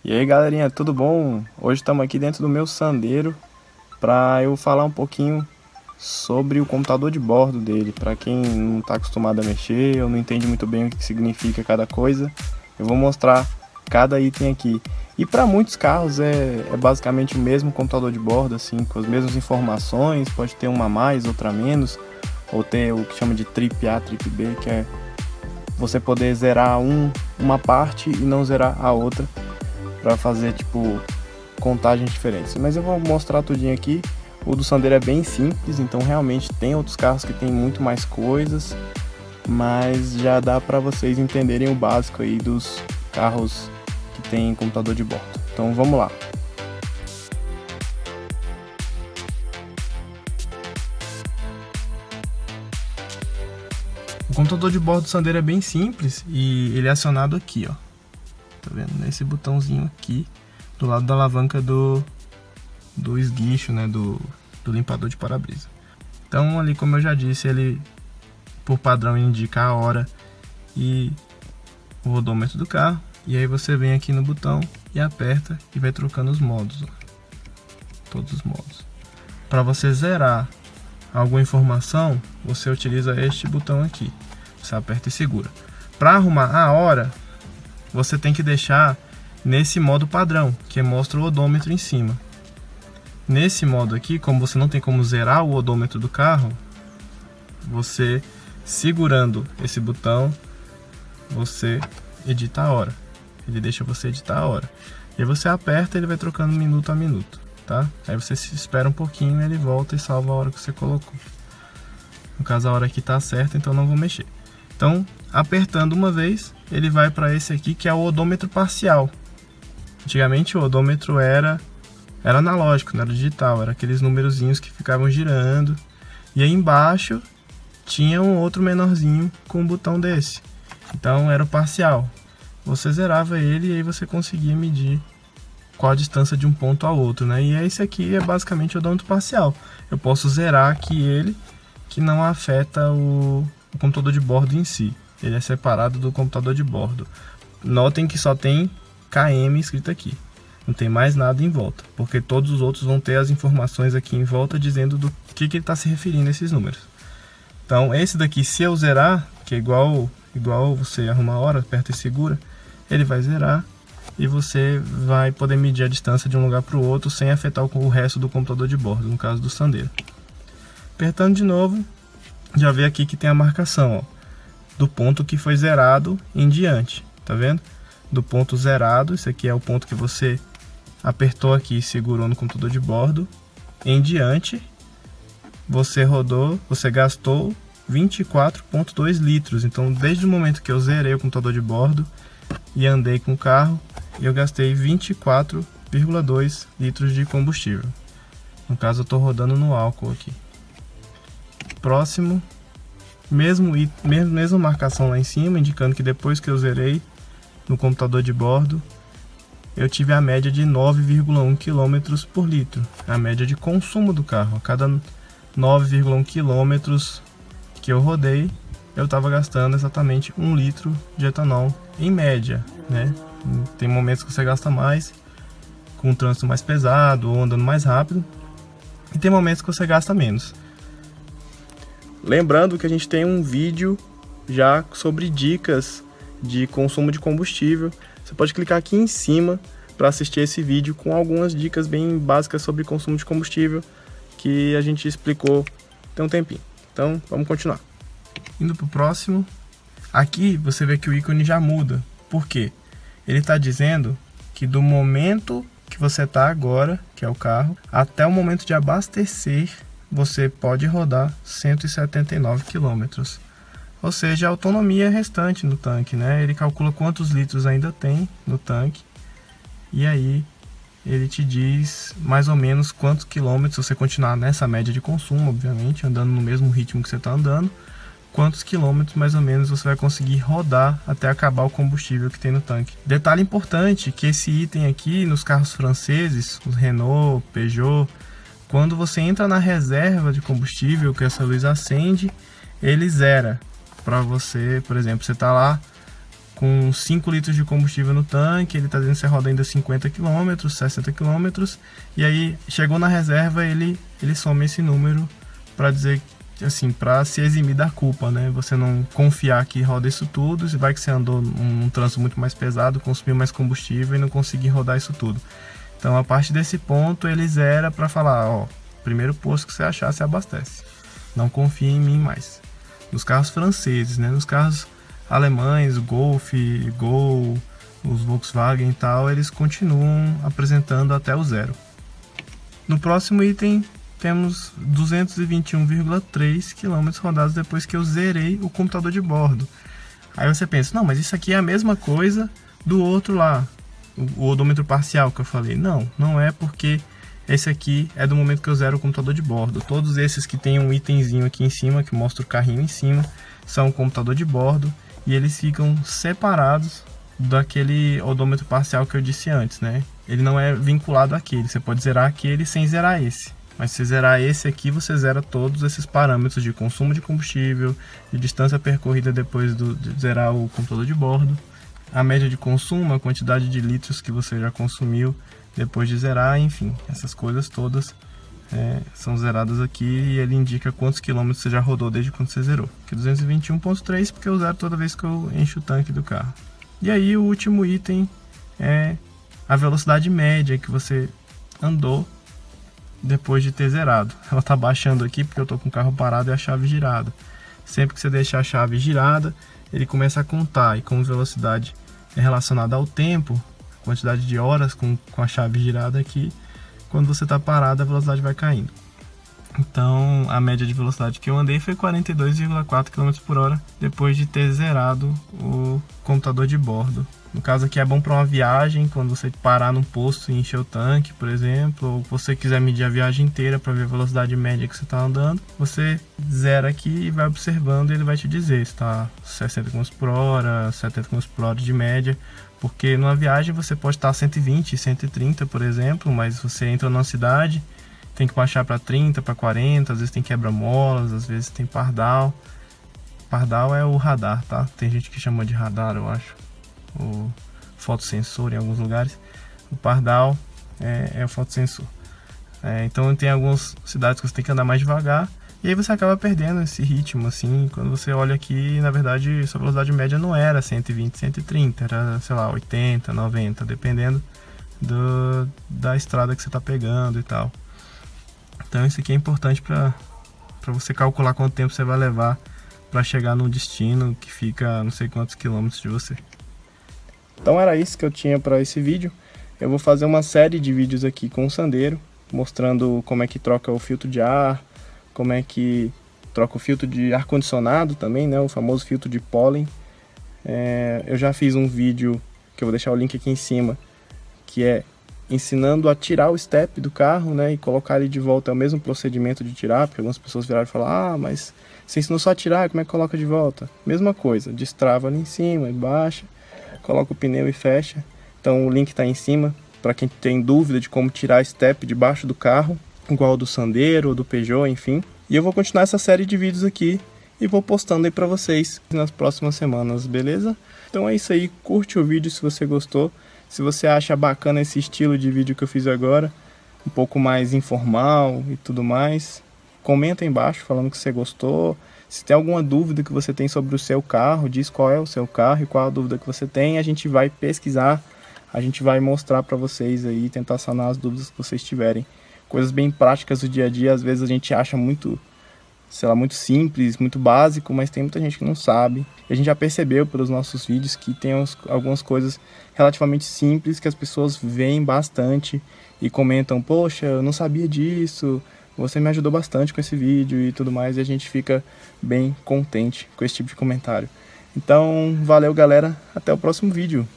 E aí galerinha, tudo bom? Hoje estamos aqui dentro do meu Sandero para eu falar um pouquinho sobre o computador de bordo dele. Para quem não está acostumado a mexer ou não entende muito bem o que significa cada coisa, eu vou mostrar cada item aqui. E para muitos carros é basicamente o mesmo computador de bordo, assim, com as mesmas informações, pode ter uma a mais, outra a menos, ou ter o que chama de trip A, trip B, que é você poder zerar uma parte e não zerar a outra, para fazer tipo contagens diferentes. Mas eu vou mostrar tudinho aqui. O do Sandero é bem simples, então realmente tem outros carros que tem muito mais coisas, mas já dá para vocês entenderem o básico aí dos carros que tem computador de bordo. Então vamos lá. O computador de bordo do Sandero é bem simples e ele é acionado aqui, ó. Tá vendo? Nesse botãozinho aqui do lado da alavanca do esguicho, né? Do limpador de para-brisa. Então ali, como eu já disse, ele por padrão indica a hora e o odômetro do carro. E aí você vem aqui no botão e aperta e vai trocando os modos, ó. Todos os modos. Para você zerar alguma informação, você utiliza este botão aqui. Você aperta e segura. Para arrumar a hora, você tem que deixar nesse modo padrão, que mostra o odômetro em cima. Nesse modo aqui, como você não tem como zerar o odômetro do carro, você segurando esse botão, você edita a hora. Ele deixa você editar a hora. E aí você aperta e ele vai trocando minuto a minuto, tá? Aí você espera um pouquinho, ele volta e salva a hora que você colocou. No caso, a hora aqui tá certa, então não vou mexer. Então, apertando uma vez, ele vai para esse aqui, que é o odômetro parcial. Antigamente o odômetro era analógico, não era digital, era aqueles numerozinhos que ficavam girando. E aí embaixo tinha um outro menorzinho com um botão desse. Então era o parcial. Você zerava ele e aí você conseguia medir qual a distância de um ponto ao outro, né? E esse aqui é basicamente o odômetro parcial. Eu posso zerar aqui ele, que não afeta o computador de bordo em si. Ele é separado do computador de bordo. Notem que só tem KM escrito aqui. Não tem mais nada em volta, porque todos os outros vão ter as informações aqui em volta dizendo do que ele está se referindo a esses números. Então esse daqui, se eu zerar, que é igual você arruma a hora, aperta e segura, ele vai zerar e você vai poder medir a distância de um lugar para o outro sem afetar o resto do computador de bordo, no caso do Sandero. Apertando de novo, já vê aqui que tem a marcação, ó, do ponto que foi zerado em diante, tá vendo? Do ponto zerado, esse aqui é o ponto que você apertou aqui e segurou no computador de bordo, em diante, você gastou 24,2 litros. Então, desde o momento que eu zerei o computador de bordo e andei com o carro, eu gastei 24,2 litros de combustível. No caso, eu estou rodando no álcool aqui. Próximo, mesma marcação lá em cima, indicando que depois que eu zerei no computador de bordo, eu tive a média de 9,1 km por litro. A média de consumo do carro. A cada 9,1 km que eu rodei, eu estava gastando exatamente 1 litro de etanol em média, né? Tem momentos que você gasta mais, com um trânsito mais pesado ou andando mais rápido, e tem momentos que você gasta menos. Lembrando que a gente tem um vídeo já sobre dicas de consumo de combustível. Você pode clicar aqui em cima para assistir esse vídeo com algumas dicas bem básicas sobre consumo de combustível que a gente explicou tem um tempinho. Então vamos continuar. Indo para o próximo. Aqui você vê que o ícone já muda. Por quê? Ele está dizendo que do momento que você está agora, que é o carro, até o momento de abastecer, você pode rodar 179 km. Ou seja, a autonomia restante no tanque, né? Ele calcula quantos litros ainda tem no tanque. E aí ele te diz mais ou menos quantos quilômetros, se você continuar nessa média de consumo, obviamente, andando no mesmo ritmo que você está andando, quantos quilômetros mais ou menos você vai conseguir rodar até acabar o combustível que tem no tanque. Detalhe importante, que esse item aqui nos carros franceses, os Renault, Peugeot, quando você entra na reserva de combustível, que essa luz acende, ele zera. Para você, por exemplo, você está lá com 5 litros de combustível no tanque, ele está dizendo que você roda ainda 50 km, 60 km, e aí chegou na reserva, ele soma esse número para dizer, assim, para se eximir da culpa, né? Você não confiar que roda isso tudo, vai que você andou num trânsito muito mais pesado, consumiu mais combustível e não conseguir rodar isso tudo. Então, a partir desse ponto, ele zera para falar, ó, primeiro posto que você achar, você abastece. Não confie em mim mais. Nos carros franceses, né? Nos carros alemães, Golf, Gol, os Volkswagen e tal, eles continuam apresentando até o zero. No próximo item, temos 221,3 km rodados depois que eu zerei o computador de bordo. Aí você pensa, não, mas isso aqui é a mesma coisa do outro lá, o odômetro parcial que eu falei. Não, não é, porque esse aqui é do momento que eu zero o computador de bordo. Todos esses que tem um itemzinho aqui em cima, que mostra o carrinho em cima, são o computador de bordo, e eles ficam separados daquele odômetro parcial que eu disse antes, né? Ele não é vinculado àquele, você pode zerar aquele sem zerar esse. Mas se zerar esse aqui, você zera todos esses parâmetros de consumo de combustível, de distância percorrida depois de zerar o computador de bordo, a média de consumo, a quantidade de litros que você já consumiu depois de zerar, enfim, essas coisas todas são zeradas aqui, e ele indica quantos quilômetros você já rodou desde quando você zerou. Aqui 221,3, porque eu zero toda vez que eu encho o tanque do carro. E aí o último item é a velocidade média que você andou depois de ter zerado. Ela está baixando aqui porque eu estou com o carro parado e a chave girada. Sempre que você deixar a chave girada, ele começa a contar, e como velocidade é relacionada ao tempo, quantidade de horas com a chave girada aqui, quando você está parado a velocidade vai caindo. Então a média de velocidade que eu andei foi 42,4 km por hora depois de ter zerado o computador de bordo. No caso aqui é bom para uma viagem, quando você parar num posto e encher o tanque, por exemplo, ou você quiser medir a viagem inteira para ver a velocidade média que você está andando, você zera aqui e vai observando, e ele vai te dizer se está 60 km por hora, 70 km por hora de média, porque numa viagem você pode estar 120, 130, por exemplo, mas você entra numa cidade, tem que baixar para 30, para 40, às vezes tem quebra-molas, às vezes tem pardal. Pardal é o radar, tá? Tem gente que chama de radar, eu acho, o fotossensor em alguns lugares. O pardal é o fotossensor. Então tem algumas cidades que você tem que andar mais devagar, e aí você acaba perdendo esse ritmo, assim. Quando você olha aqui, na verdade, sua velocidade média não era 120, 130, era, sei lá, 80, 90, dependendo da estrada que você está pegando e tal. Então isso aqui é importante para você calcular quanto tempo você vai levar para chegar num destino que fica não sei quantos quilômetros de você. Então era isso que eu tinha para esse vídeo. Eu vou fazer uma série de vídeos aqui com o Sandero, mostrando como é que troca o filtro de ar, como é que troca o filtro de ar-condicionado também, né, o famoso filtro de pólen. Eu já fiz um vídeo, que eu vou deixar o link aqui em cima, que é ensinando a tirar o step do carro, né, e colocar ele de volta. É o mesmo procedimento de tirar, porque algumas pessoas viraram e falaram, mas você ensinou só a tirar, como é que coloca de volta? Mesma coisa, destrava ali em cima e baixa, coloca o pneu e fecha. Então o link está em cima, para quem tem dúvida de como tirar step debaixo do carro, igual o do Sandero ou do Peugeot, enfim. E eu vou continuar essa série de vídeos aqui e vou postando aí para vocês nas próximas semanas, beleza? Então é isso aí, curte o vídeo se você gostou. Se você acha bacana esse estilo de vídeo que eu fiz agora, um pouco mais informal e tudo mais, comenta aí embaixo falando que você gostou. Se tem alguma dúvida que você tem sobre o seu carro, diz qual é o seu carro e qual a dúvida que você tem. A gente vai pesquisar, a gente vai mostrar para vocês aí, tentar sanar as dúvidas que vocês tiverem. Coisas bem práticas do dia a dia, às vezes a gente acha muito, sei lá, muito simples, muito básico, mas tem muita gente que não sabe. E a gente já percebeu pelos nossos vídeos que tem algumas coisas relativamente simples que as pessoas veem bastante e comentam, poxa, eu não sabia disso, você me ajudou bastante com esse vídeo e tudo mais, e a gente fica bem contente com esse tipo de comentário. Então, valeu galera, até o próximo vídeo.